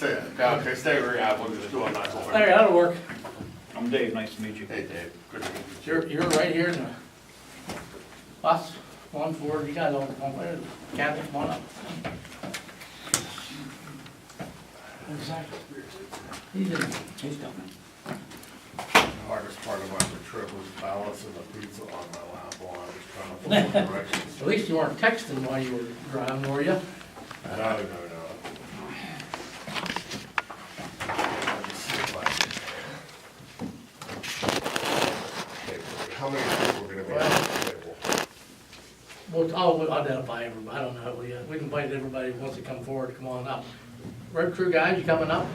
Okay, stay where you're at, we'll just do a nice little. There, that'll work. I'm Dave, nice to meet you. Hey, Dave, good to meet you. You're right here in the last one forward, you guys all come there, Kathy, come on up. Exactly. He's coming. The hardest part about the trip was balancing the pizza on my lap while I was trying to follow directions. At least you weren't texting while you were driving, were you? No. Let me see if I can- How many people are gonna be at the table? We'll identify everybody, I don't know, we can invite everybody who wants to come forward, come on up. Road crew guys, you coming up?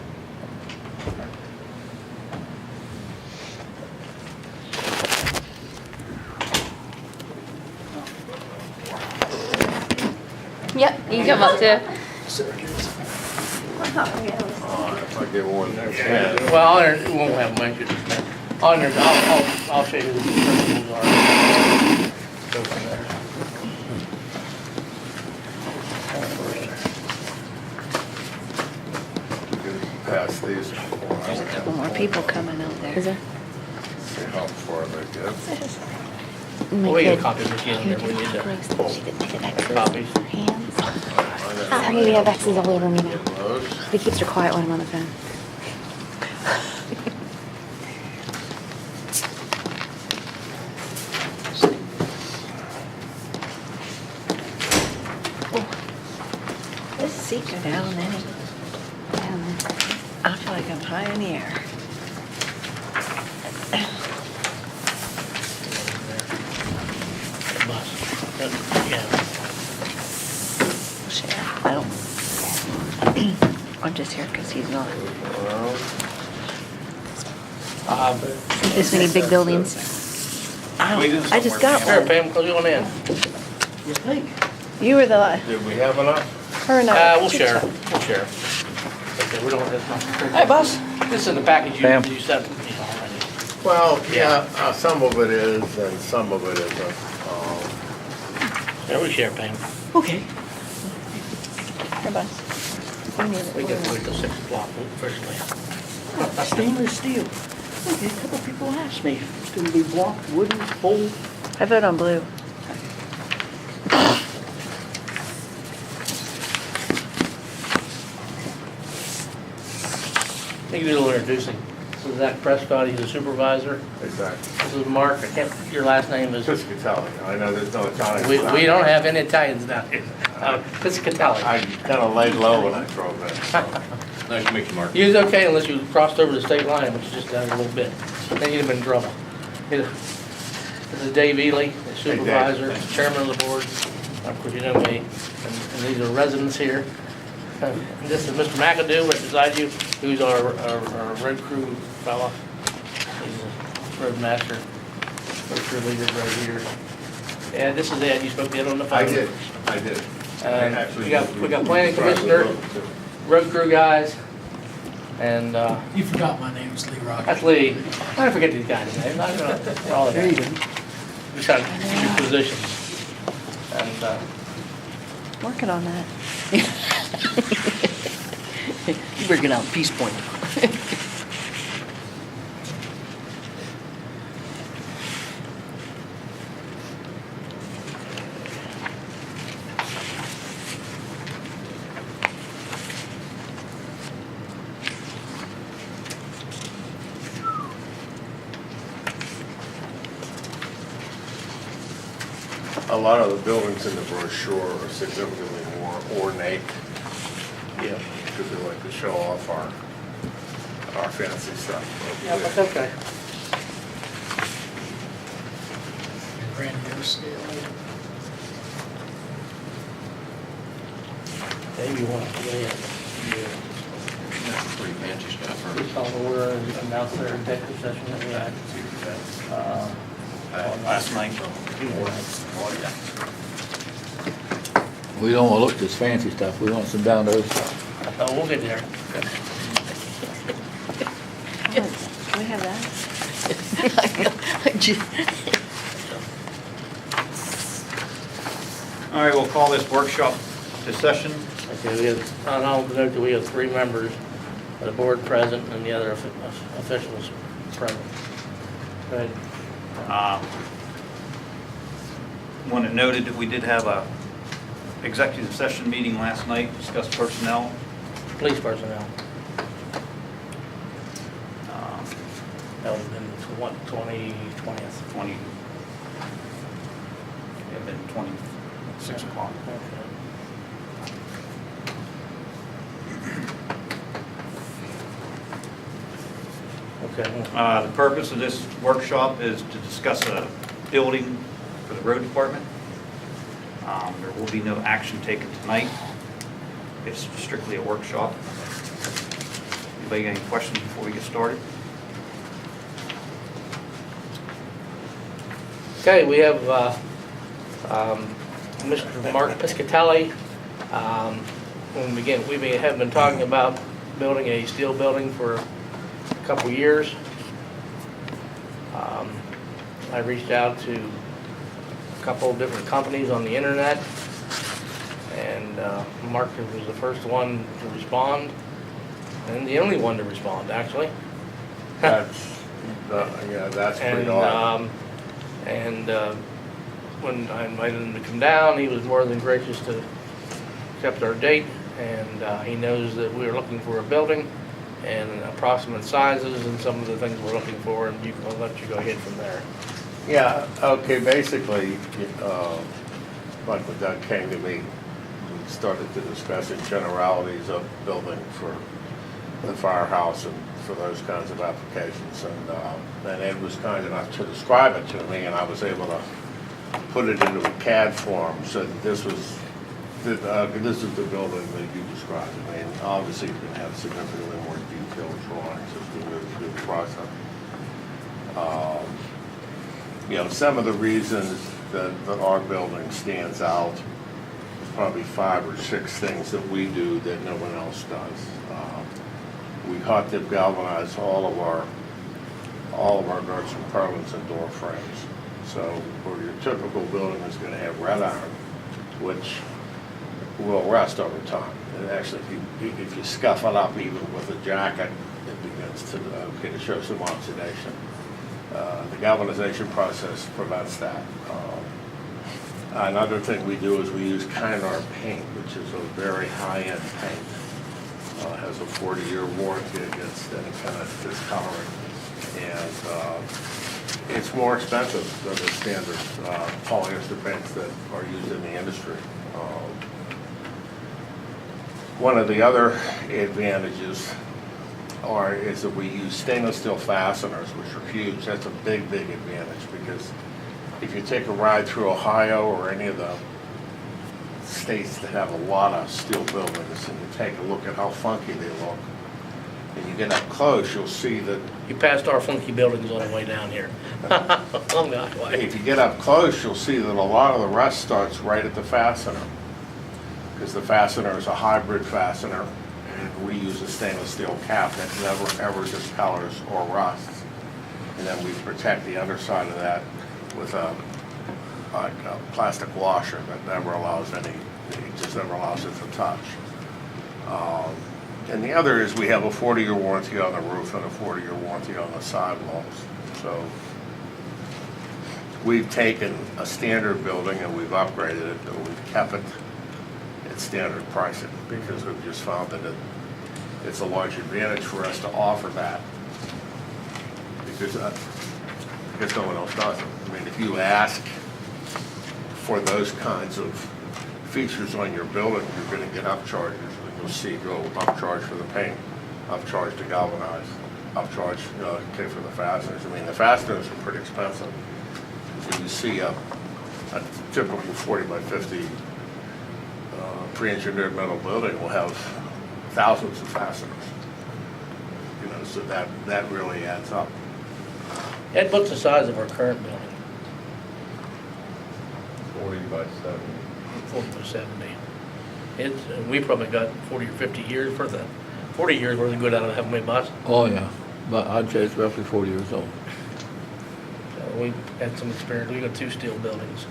Yep, you can come up too. If I get one there. Well, we won't have mentioned. On there, I'll show you who the principals are. Go from there. Pass these. There's a couple more people coming out there. Is there? See how far they get. Well, we got a copy of this in there, we need to copies. I mean, we have X's all over me now. Those. He keeps her quiet when I'm on the phone. Oh, this seat go down any. Down there. I feel like I'm high in the air. Yeah. Sheriff, I don't. I'm just here because he's not. This many big buildings. I just got Here, one. Pam, close you on in. You think? You were the, Did we have enough? her and I. We'll share, Okay, we don't, that's not. Hey, boss. This is in the package Pam. you sent me already. Well, yeah, some of it is and some of it isn't. Yeah, we share, Pam. Okay. Here, boss. We get to wait till 6 o'clock first. Stainless steel. Okay, a couple people asked me, it's gonna be blocked, wooden, full. I vote on blue. You can do a little introducing. This is Zach Prescott, he's a supervisor. Exactly. This is Mark, I can't, your last name is, Piscatelli. I know there's no Italian. we don't have any Italians down here. Piscatelli. I kind of laid low when I drove in. Nice to meet you, Mark. You was okay unless you crossed over the state line, which is just down a little bit. Then you'd have been in trouble. This is Dave Ely, the supervisor, chairman of the board. Of course, you know me. And these are residents here. And this is Mr. McAdoo, right beside you, who's our road crew fella. He's a road master, road crew leader right here. And this is Ed, you spoke to Ed on the phone. I did. We got planning commissioner, road crew guys, and You forgot my name is Lee Rock. that's Lee. I don't forget these guys' names. I'm gonna, all of There you them. go. Just trying to keep your positions. And, Working on that. You better get out Peace Point. A lot of the buildings in the brochure are significantly more ornate. yeah. Because we like to show off our fancy stuff. Yeah, that's okay. Grandiose scale. Dave, you want to go ahead? Pretty fancy stuff. Please call to order and announce their executive session that we had. Last night. We don't want to look at this fancy stuff, we want some down to earth stuff. Oh, we'll get there. Can we have that? All right, we'll call this workshop to session. Okay, we have, on all the note that we have 3 members. the board present and the other officials present. Go ahead. Want it noted that we did have a executive session meeting last night, discussed personnel. Police personnel. um, That would have been 20th. 20, it had been 26 o'clock. Okay. The purpose of this workshop is to discuss a building for the road department. There will be no action taken tonight. It's strictly a workshop. Anybody got any questions before we get started? Okay, we have Mr. Mark Piscatelli. We have been talking about building a steel building for a couple years. I reached out to a couple of different companies on the internet, and Mark was the first one to respond, and the only one to respond, actually. That's, yeah, that's pretty odd. When I invited him to come down, he was more than gracious to accept our date, and he knows that we are looking for a building and approximate sizes and some of the things we're looking for, and I'll let you go ahead from there. Yeah, okay, basically, like when Doug came to me, we started to discuss in generalities of building for the firehouse and for those kinds of applications. And Ed was kind enough to describe it to me, and I was able to put it into a CAD form so that this is the building that you described. I mean, obviously, you can have significantly more detailed drawings as we move through the process. You know, some of the reasons that our building stands out, there's probably 5 or 6 things that we do that no one else does. We hot dip galvanize all of our guards and purlins and door frames. So where your typical building is going to have red iron, which will rust over time. And actually, if you scuff it up even with a jacket, it begins to show some oxidation. The galvanization process prevents that. Another thing we do is we use Kynar paint, which is a very high-end paint. Has a 40-year warranty against any kind of discoloring. And it's more expensive than the standard polyester paints that are used in the industry. One of the other advantages is that we use stainless steel fasteners, which are huge. That's a big, big advantage, because if you take a ride through Ohio or any of the states that have a lot of steel buildings and you take a look at how funky they look, and you get up close, you'll see that You passed our funky buildings on the way down here. Oh, God, why? if you get up close, you'll see that a lot of the rust starts right at the fastener, because the fastener is a hybrid fastener. We use a stainless steel cap that never ever discolors or rusts. And then we protect the underside of that with a plastic washer that never allows it to touch. And the other is we have a 40-year warranty on the roof and a 40-year warranty on the sidewalls. So we've taken a standard building and we've upgraded it, but we've kept it at standard pricing because we've just found that it's a large advantage for us to offer that, because no one else does it. I mean, if you ask for those kinds of features on your building, you're going to get upcharges. You'll see upcharge for the paint, upcharge to galvanize, upcharge for the fasteners. I mean, the fasteners are pretty expensive. So you see a typical 40 by 50 pre-engineered metal building will have thousands of fasteners. You know, so that really adds up. Ed, what's the size of our current building? 40 by 70. 40 by 70. We probably got 40 or 50 years worth of, 40 years worth of good out of the Heavenly Bus. Oh, yeah, but I'd say it's roughly 40 years old. So we had some experience. We got 2 steel buildings,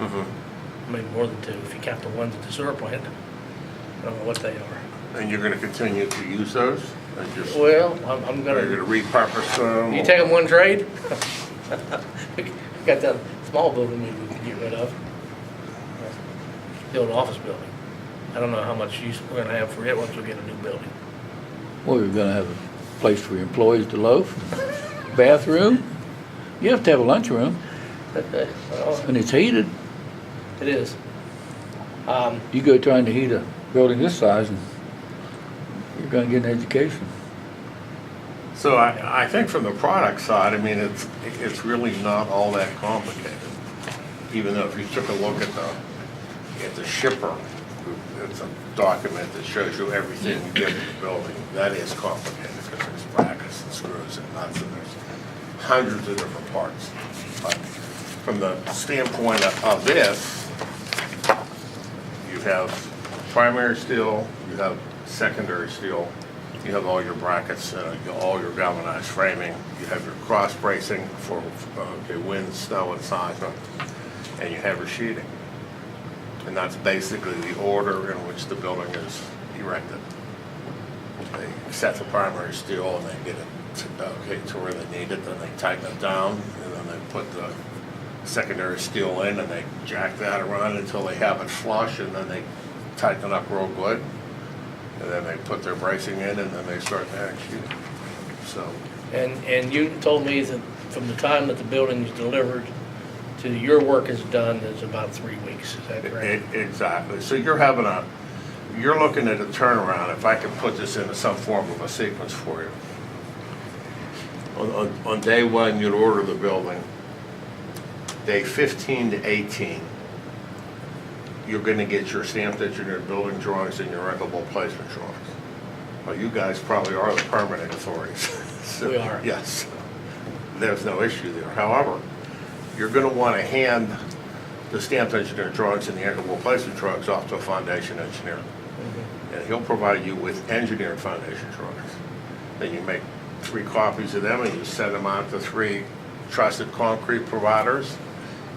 maybe more than 2 if you count the ones at the sewer plant. I don't know what they are. And you're gonna continue to use those? And just, Well, I'm are you gonna, gonna repurpose them? you take them one trade? We got that small building maybe we could get rid of. Build an office building. I don't know how much use we're gonna have for it once we get a new building. Well, you're gonna have a place for your employees to loaf, bathroom. You have to have a lunchroom, Well, and it's heated. it is. You go trying to heat a building this size, and you're gonna get an education. So I think from the product side, I mean, it's really not all that complicated. Even though if you took a look at the shipper, it's a document that shows you everything you get in the building. That is complicated because there's brackets and screws and nuts and there's hundreds of different parts. But from the standpoint of this, you have primary steel, you have secondary steel, you have all your brackets, all your galvanized framing, you have your cross bracing for wind, snow, and seismic, and you have your sheeting. And that's basically the order in which the building is erected. They set the primary steel and they get it to where they need it, then they tighten it down, and then they put the secondary steel in and they jack that around until they have it flush, and then they tighten it up real good. And then they put their bracing in and then they start adding sheeting. So, And you told me that from the time that the building is delivered to your work is done is about 3 weeks, is that correct? exactly. So you're looking at a turnaround, if I can put this into some form of a sequence for you. On day one, you'd order the building. Day 15 to 18, you're gonna get your stamped engineered building drawings and your wreckable placement drawings. Well, you guys probably are the permitting authorities. So, We are. Yes, there's no issue there. However, you're gonna wanna hand the stamped engineered drawings and the wreckable placement drawings off to a foundation engineer. And he'll provide you with engineered foundation drawings. Then you make 3 copies of them and you send them out to 3 trusted concrete providers.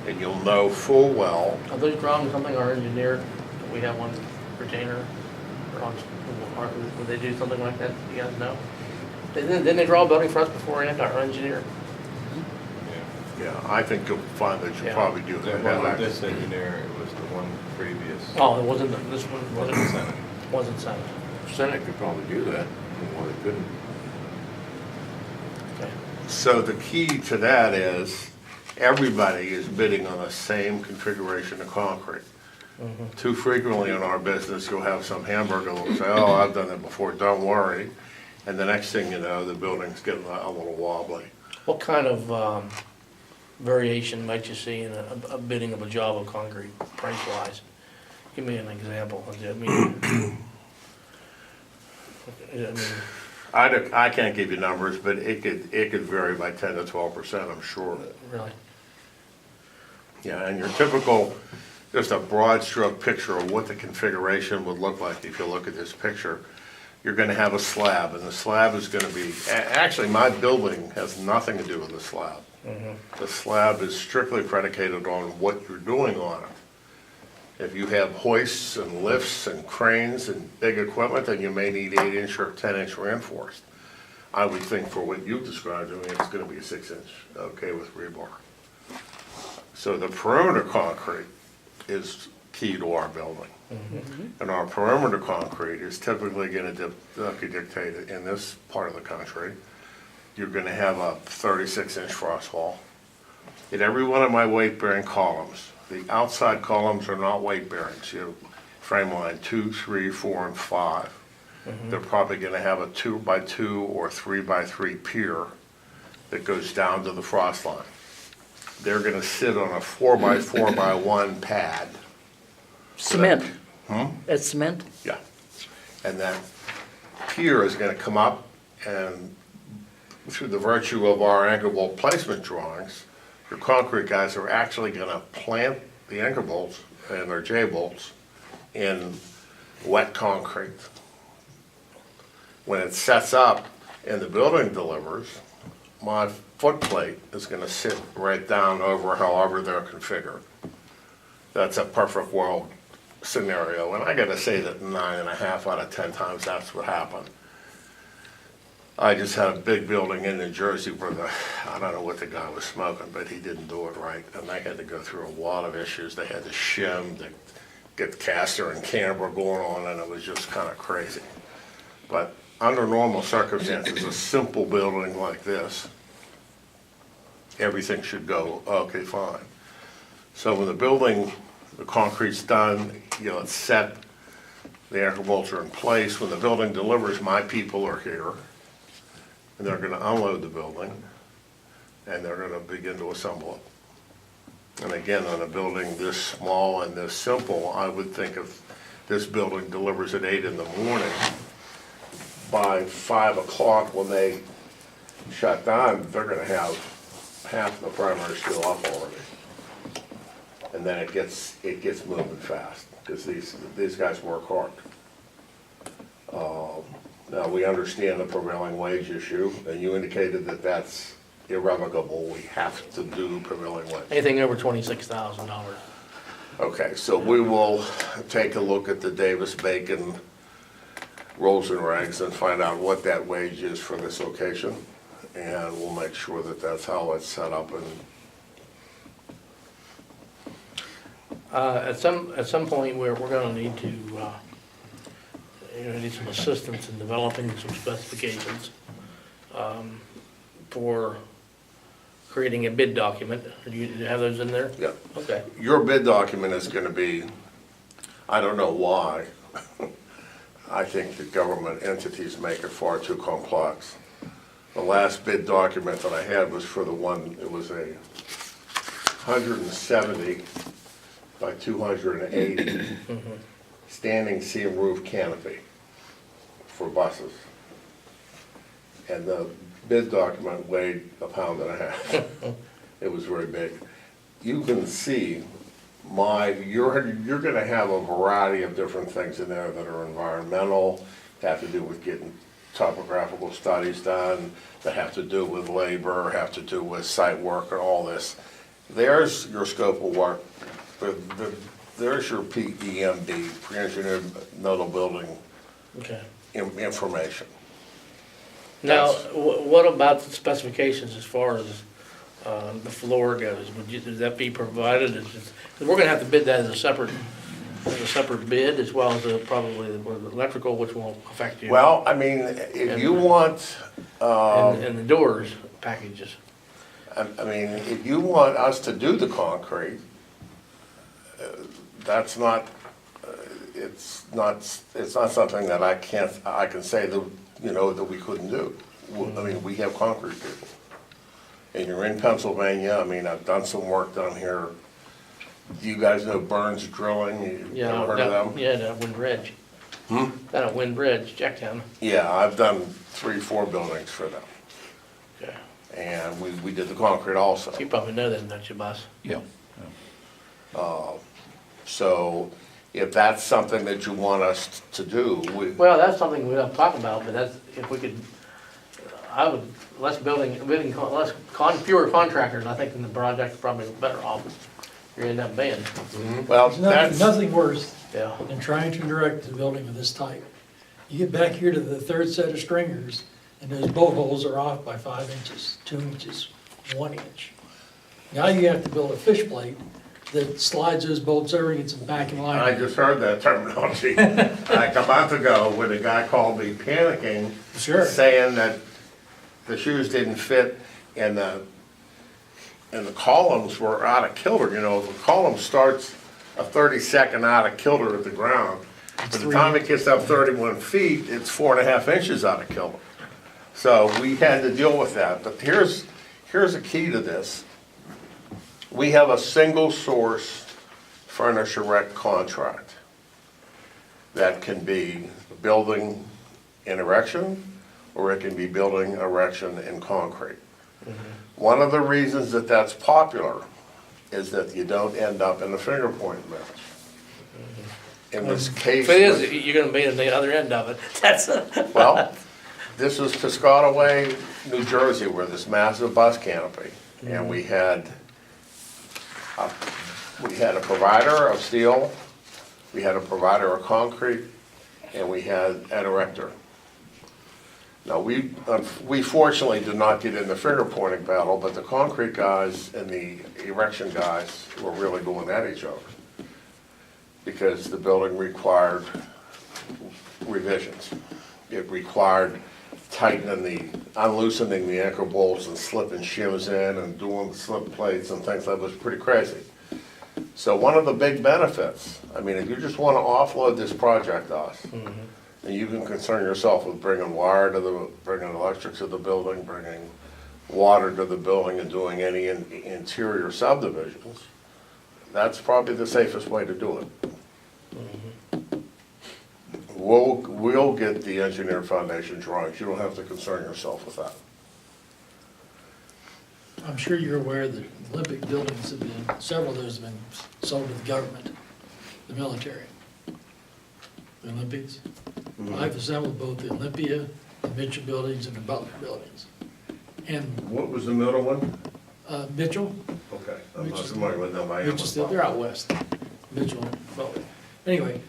And you'll know full well, Are those drawings something our engineer, we have one retainer, would they do something like that, you guys know? Didn't they draw a building for us beforehand, our engineer? yeah, I think you'll find that you Yeah. probably do That have wasn't that. this engineer, it was the one previous. Oh, it wasn't, this one, Wasn't wasn't, Senate. wasn't Senate. Senate could probably do that, well, they couldn't. Okay. So the key to that is, everybody is bidding on the same configuration of concrete. Too frequently in our business, you'll have some hamburger that'll say, oh, I've done it before, don't worry. And the next thing you know, the building's getting a little wobbly. What kind of variation might you see in a bidding of a job of concrete, price-wise? Give me an example. I mean, I can't give you numbers, but it could vary by 10 to 12%, I'm sure. really? Yeah, and your typical, just a broad stroke picture of what the configuration would look like if you look at this picture. You're gonna have a slab, and the slab is gonna be, actually, my building has nothing to do with the slab. The slab is strictly predicated on what you're doing on it. If you have hoists and lifts and cranes and big equipment, then you may need 8-inch or 10-inch reinforced. I would think for what you've described, I mean, it's gonna be a 6-inch, okay, with rebar. So the perimeter concrete is key to our building. And our perimeter concrete is typically gonna dictate in this part of the country, you're gonna have a 36-inch frost wall. In every one of my weight-bearing columns, the outside columns are not weight-bearing, so you have frame line 2, 3, 4, and 5. They're probably gonna have a 2x2 or 3x3 pier that goes down to the frost line. They're gonna sit on a 4x4x1 pad. Cement. Hmm? That's cement? Yeah. And that pier is gonna come up, and through the virtue of our anchor bolt placement drawings, your concrete guys are actually gonna plant the anchor bolts and their J-bolts in wet concrete. When it sets up and the building delivers, my foot plate is gonna sit right down over however they're configured. That's a perfect world scenario, and I gotta say that 9.5 out of 10 times that's what happened. I just had a big building in New Jersey where I don't know what the guy was smoking, but he didn't do it right, and they had to go through a lot of issues. They had to shim, to get Castor and Canberra going on, and it was just kind of crazy. But under normal circumstances, a simple building like this, everything should go, okay, fine. So when the building, the concrete's done, it's set, the agriculture in place, when the building delivers, my people are here, and they're gonna unload the building, and they're gonna begin to assemble it. And again, on a building this small and this simple, I would think if this building delivers at 8 in the morning, by 5 o'clock when they shut down, they're gonna have half the primary steel up already. And then it gets moving fast, because these guys work hard. Now, we understand the prevailing wage issue, and you indicated that that's irrevocable, we have to do prevailing wage. Anything over $26,000. Okay, so we will take a look at the Davis-Bacon rolls and regs and find out what that wage is for this location, and we'll make sure that that's how it's set up. And At some point, we're gonna need to, need some assistance in developing some specifications for creating a bid document. Do you have those in there? yeah, Okay. your bid document is gonna be, I don't know why, I think the government entities make it far too complex. The last bid document that I had was for the one, it was a 170 by 280 standing seam roof canopy for buses. And the bid document weighed 1.5 pounds. It was very big. You can see you're gonna have a variety of different things in there that are environmental, have to do with getting topographical studies done, that have to do with labor, have to do with site work and all this. There's your scope of work. There's your PEMD, pre-engineered metal building Okay. information. Now, That's- what about the specifications as far as the floor goes? Would that be provided? Because we're gonna have to bid that as a separate bid, as well as probably the electrical, which won't affect you. Well, I mean, if you want, And the doors packages. I mean, if you want us to do the concrete, that's not, it's not something that I can say that, that we couldn't do. I mean, we have concrete people. And you're in Pennsylvania, I mean, I've done some work down here. Do you guys know Burns Drilling? You Yeah, ever heard of them? Yeah, down at Wind Bridge. Down at Wind Bridge, Jacktown. Yeah, I've done 3-4 buildings for them. Okay. And we did the concrete also. You probably know them, don't you, boss? Yeah. So if that's something that you want us to do, Well, that's something we don't talk about, but that's, if we could, I would, fewer contractors, I think, in the project, probably better off. You end up paying, well, There's that's, nothing worse yeah. than trying to direct a building of this type. You get back here to the third set of stringers, and those bolt holes are off by 5 inches, 2 inches, 1 inch. Now you have to build a fish plate that slides those bolts over, gets them back in line. I just heard that terminology like a month ago when a guy called me panicking, Sure. saying that the shoes didn't fit and the columns were out of kilter. If a column starts a 30-second out of kilter at the ground, by the time it gets up 31 feet, it's 4.5 inches out of kilter. So we had to deal with that. But here's a key to this. We have a single source furnish erect contract that can be building in erection, or it can be building erection in concrete. One of the reasons that that's popular is that you don't end up in a finger point match. In this case, If it is, you're gonna be on the other end of it. That's, well, this is Piscataway, New Jersey, where this massive bus canopy, and we had a provider of steel, We had a provider of concrete, and we had an erector. Now, we fortunately did not get in the finger pointing battle, but the concrete guys and the erection guys were really going at each other because the building required revisions. It required unloosening the anchor bolts and slipping shims in and doing the slip plates and things. That was pretty crazy. So one of the big benefits, I mean, if you just want to offload this project to us, and you can concern yourself with bringing bringing electric to the building, bringing water to the building, and doing any interior subdivisions, that's probably the safest way to do it. We'll get the engineered foundation drawings. You don't have to concern yourself with that. I'm sure you're aware that Olympic buildings have been, several of those have been sold to the government, the military. The Olympics. I've assembled both the Olympia, the Mitchell buildings, and the Butler buildings. And What was the middle one? Mitchell, Okay, I'm not Mitchell's- familiar with them. I am Mitchell still, they're out west, Mitchell and Butler. Anyway,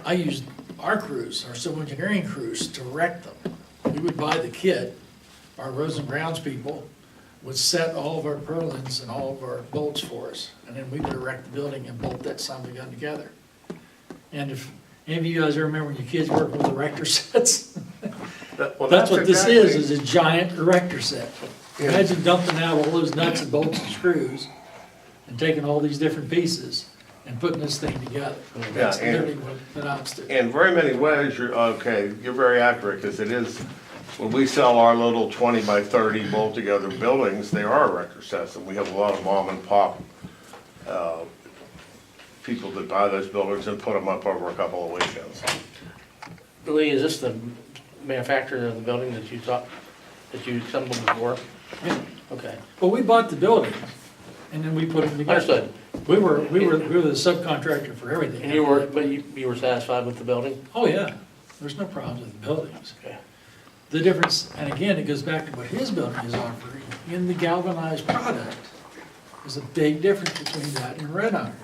I used our crews, our civil engineering crews, to wreck them. We would buy the kit, our roads and grounds people would set all of our purlins and all of our bolts for us, and then we would erect the building and bolt that son of a gun together. And if any of you guys ever remember when your kids working with erector sets, that's what this is a giant erector set. Imagine dumping out all those nuts and bolts and screws and taking all these different pieces and putting this thing together. That's and- literally what it amounts to. In very many ways, you're very accurate, because it is, when we sell our little 20 by 30 bolt-together buildings, they are erector sets, and we have a lot of mom and pop people that buy those buildings and put them up over a couple of weekends. Lee, is this the manufacturer of the building that you assembled before? Yeah. Okay, Well, we bought the buildings and then we put them together. understood. We were the subcontractor for everything. And you were satisfied with the building? Oh, yeah. There's no problems with the buildings. Okay. The difference, and again, it goes back to what his building is offering, in the galvanized product, there's a big difference between that and red iron.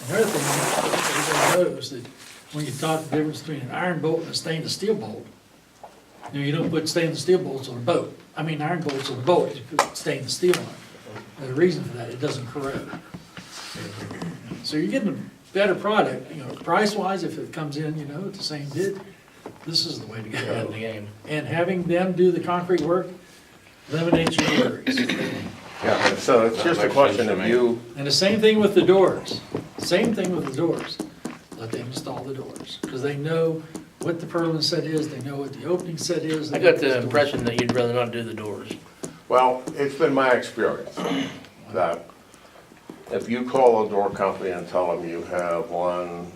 Another thing, everybody knows that when you talk the difference between an iron bolt and a stainless steel bolt, you don't put stainless steel bolts on a boat. I mean, iron bolts on a boat, you put stainless steel on it. There's a reason for that, it doesn't corrode. So you're getting a better product, price-wise, if it comes in, at the same bid, this is the way to Ahead of go. the game. And having them do the concrete work eliminates your worries. Yeah, and so it's just a question of you, And the same thing with the doors, same thing with the doors. Let them install the doors, because they know what the purlin set is, they know what the opening set is. I got the impression that you'd rather not do the doors. well, it's been my experience that if you call a door company and tell them you have 1,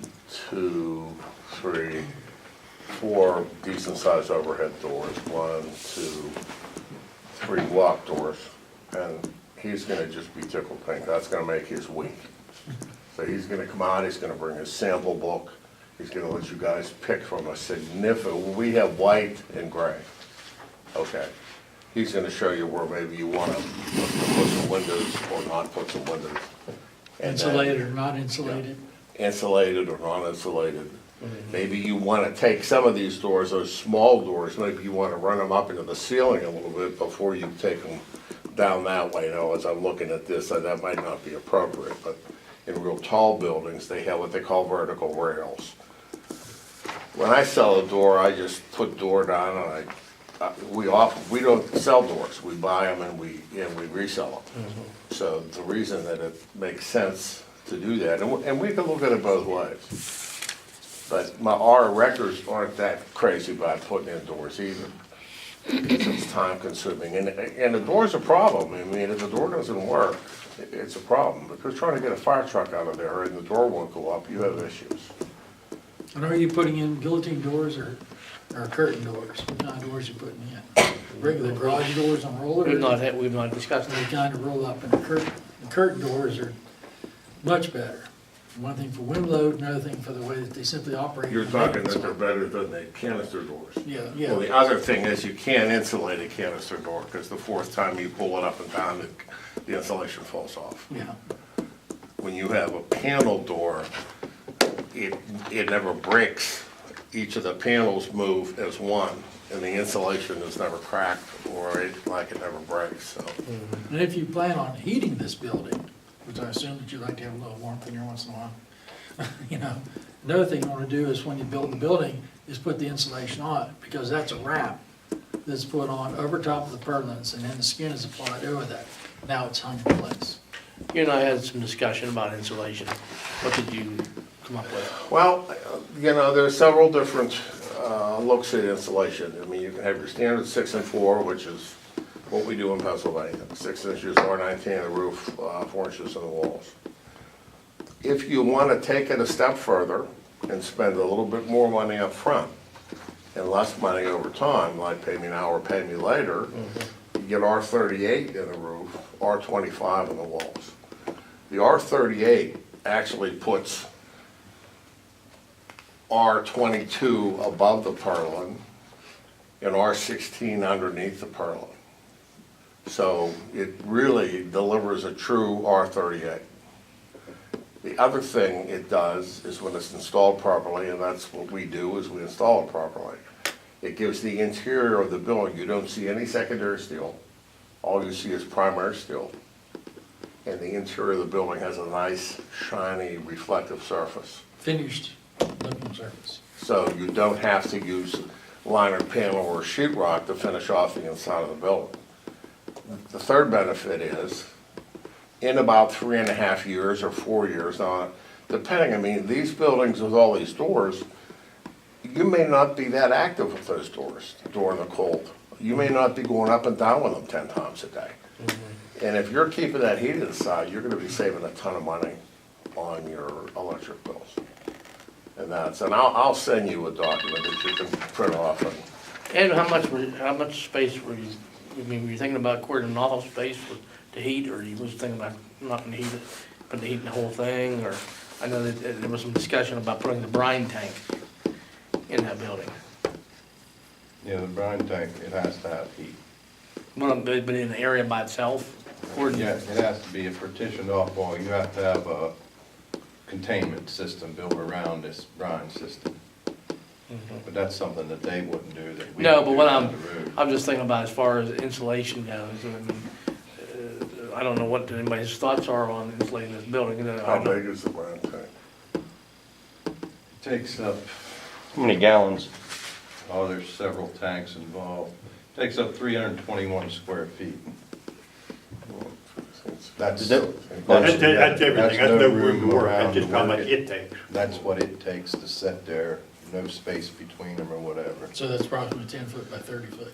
2, 3, 4 decent-sized overhead doors, 1, 2, 3 lock doors, and he's gonna just be tickled pink, that's gonna make his week. So he's gonna come out, he's gonna bring his sample book, he's gonna let you guys pick from a significant, we have white and gray, okay? He's gonna show you where maybe you wanna put some windows or not put some windows. And then- Insulated or not insulated. insulated or non-insulated. Maybe you want to take some of these doors, those small doors, maybe you want to run them up into the ceiling a little bit before you take them down that way. Now, as I'm looking at this, that might not be appropriate, but in real tall buildings, they have what they call vertical rails. When I sell a door, I just put door down and we don't sell doors, we buy them and we resell them. So the reason that it makes sense to do that, and we can look at it both ways. But our erectors aren't that crazy about putting in doors either. Because it's time consuming, and the door's a problem. I mean, if the door doesn't work, it's a problem. Because trying to get a fire truck out of there and the door won't go up, you have issues. And are you putting in guillotine doors or curtain doors? What kind of doors are you putting in? Regular garage doors on roller? We've not discussed They it. kind of roll up in the curtain. The curtain doors are much better. One thing for wind load, another thing for the way that they simply operate. You're talking that they're better than the canister doors. Yeah, Well, the yeah. other thing is you can't insulate a canister door, because the fourth time you pull it up and down, the insulation falls off. Yeah. When you have a panel door, it never breaks. Each of the panels move as one, and the insulation is never cracked or anything like it never breaks, so. And if you plan on heating this building, which I assume that you like to have a little warmth in here once in a while, you know, another thing you wanna do is when you build the building, is put the insulation on it, because that's a wrap that's put on over top of the purlins, and then the skin is applied over that. Now it's hung in place. You and I had some discussion about insulation. What did you come up with? Well, you know, there's several different looks at insulation. I mean, you can have your standard 6-4, which is what we do in Pennsylvania. 6 inches R19 on the roof, 4 inches on the walls. If you want to take it a step further and spend a little bit more money up front and less money over time, like pay me now or pay me later, you get R38 in the roof, R25 in the walls. The R38 actually puts R22 above the purlin and R16 underneath the purlin. So it really delivers a true R38. The other thing it does is when it's installed properly, and that's what we do, is we install it properly. It gives the interior of the building, you don't see any secondary steel. All you see is primary steel. And the interior of the building has a nice, shiny, reflective surface. Finished looking surface. So you don't have to use liner panel or sheetrock to finish off the inside of the building. The third benefit is, in about 3.5 years or 4 years, now, depending, I mean, these buildings with all these doors, you may not be that active with those doors during the cold. You may not be going up and down with them 10 times a day. And if you're keeping that heat inside, you're gonna be saving a ton of money on your electric bills. And I'll send you a document that you can print off and And how much space were you, I mean, were you thinking about according to all space to heat, or you was thinking about not gonna heat it, putting the heat in the whole thing, or? I know that there was some discussion about putting the brine tank in that building. Yeah, the brine tank, it has to have heat. Well, but in the area by itself? Or Yeah, it has to be a partitioned off wall. You have to have a containment system built around this brine system. But that's something that they wouldn't do, that we No, would but do what down the road. I'm just thinking about as far as insulation goes, I mean, I don't know what anybody's thoughts are on insulating this building. You know, I how know- big is the brine tank? It takes up, How many gallons? oh, there's several tanks involved. Takes up 321 square feet. That's, Is it- that's That's everything, that's no room to work, around that's just to how work much it. it takes. That's what it takes to sit there, no space between them or whatever. So that's approximately 10 foot by 30 foot.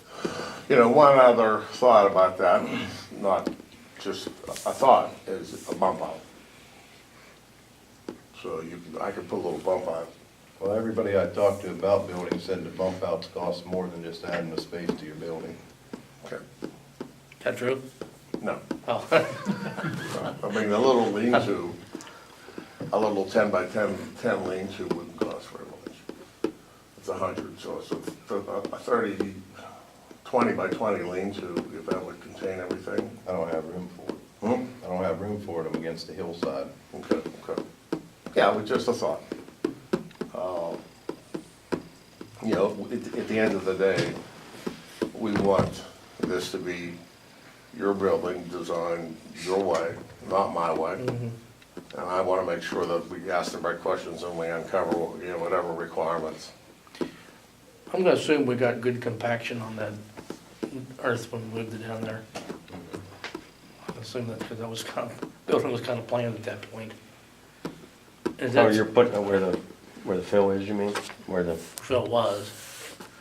You know, one other thought about that, not just a thought, is a bump out. So I could put a little bump out. Well, everybody I talked to about buildings said the bump outs cost more than just adding a space to your building. Okay. Is that true? No, Oh, I mean, a little lean-to, a little 10 by 10 lean-to wouldn't cost very much. It's 100, so it's a 30, 20 by 20 lean-to, if that would contain everything. I don't have room for it. I don't have room for it, I'm against the hillside. Okay, okay. Yeah, it was just a thought. You know, at the end of the day, we want this to be your building designed your way, not my way. And I want to make sure that we ask the right questions and we uncover, you know, whatever requirements. I'm gonna assume we got good compaction on that earth when we moved it down there. I assume that, because that was kind of, building was kind of planned at that point. Is Oh, you're that putting it where the fill is, you mean? Where the, Phil was?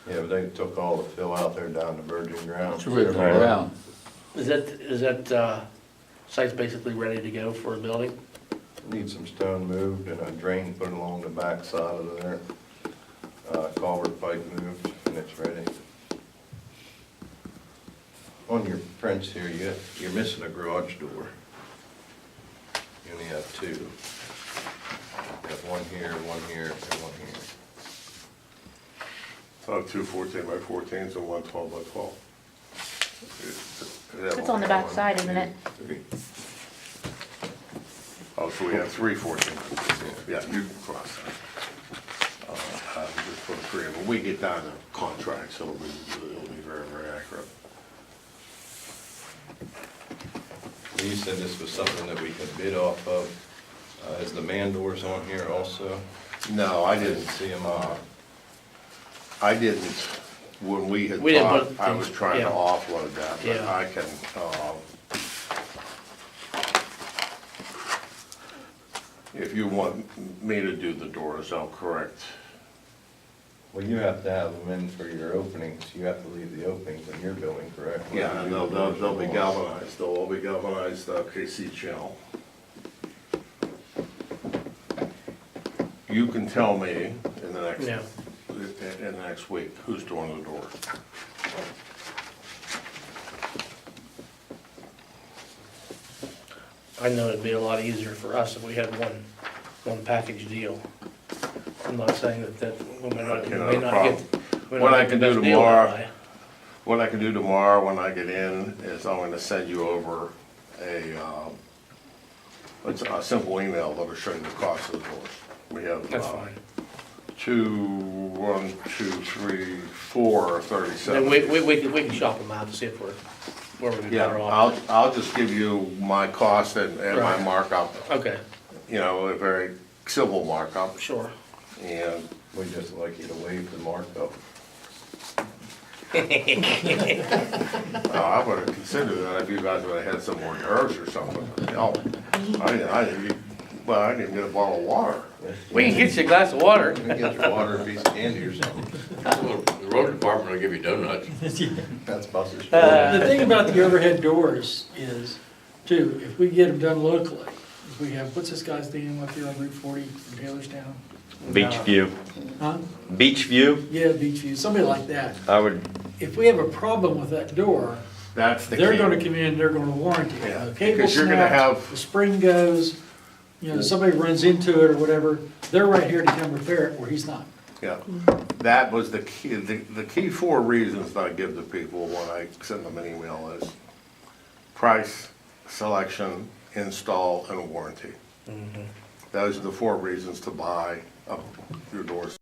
Yeah, but they took all the fill out there down to virgin ground. It's original ground. Is that site's basically ready to go for a building? Need some stone moved and a drain put along the back side of there. Culvert pipe moved, and it's ready. On your prints here, you're missing a garage door. You only have two. You have one here, and one here. So 2 14 by 14s and 1 12 by 12. It's on the back side, isn't it? Oh, so we have 3 14. Yeah, you can cross that. three of them. We get down to contracts, it'll be very, very accurate. You said this was something that we could bid off of. Is the man doors on here also? No, I didn't. See them I didn't, when we had We didn't talked, put I was things- trying to yeah. offload that, but Yeah. I can, if you want me to do the doors, I'll correct. Well, you have to have them in for your openings. You have to leave the openings in your building, correct? Yeah, and they'll be galvanized, they'll all be galvanized KC channel. You can tell me in the next, Yeah. in the next week, who's doing the doors. I know it'd be a lot easier for us if we had one package deal. I'm not saying that we may not Okay, get. no we may problem. not What I get can the do best deal that tomorrow, way. what I can do tomorrow when I get in is I'm gonna send you over it's a simple email that'll show you the cost of the doors. We have, That's fine. 4 or Then 37. we can shop them out to see if where we're Yeah, better off. I'll just give you my cost and my Right. markup, Okay, you know, a very simple markup. sure. And We'd just like you to waive the markup. I would have considered that if you guys would have had some more nerves or something. Hell, I didn't even get a bottle of water. We can get you a glass of water. You can get your water and a piece of candy or something. Well, the road department will give you donuts. That's Buster's. The thing about the overhead doors is, too, if we get them done locally, if we have, what's this guy's name up here on Route 40 from Taylorstown? Beach View. Huh? Beach View, Yeah, Beachview, somebody like that. I would, If we have a problem with that door, That's the key. they're gonna come in, they're gonna warranty it. Yeah, The cable because you're gonna snaps, have- the spring goes, you know, somebody runs into it or whatever, they're right here to come repair it where he's not. Yeah, that was the key, the key 4 reasons that I give to people when I send them an email is price, selection, install, and warranty. Those are the 4 reasons to buy your doors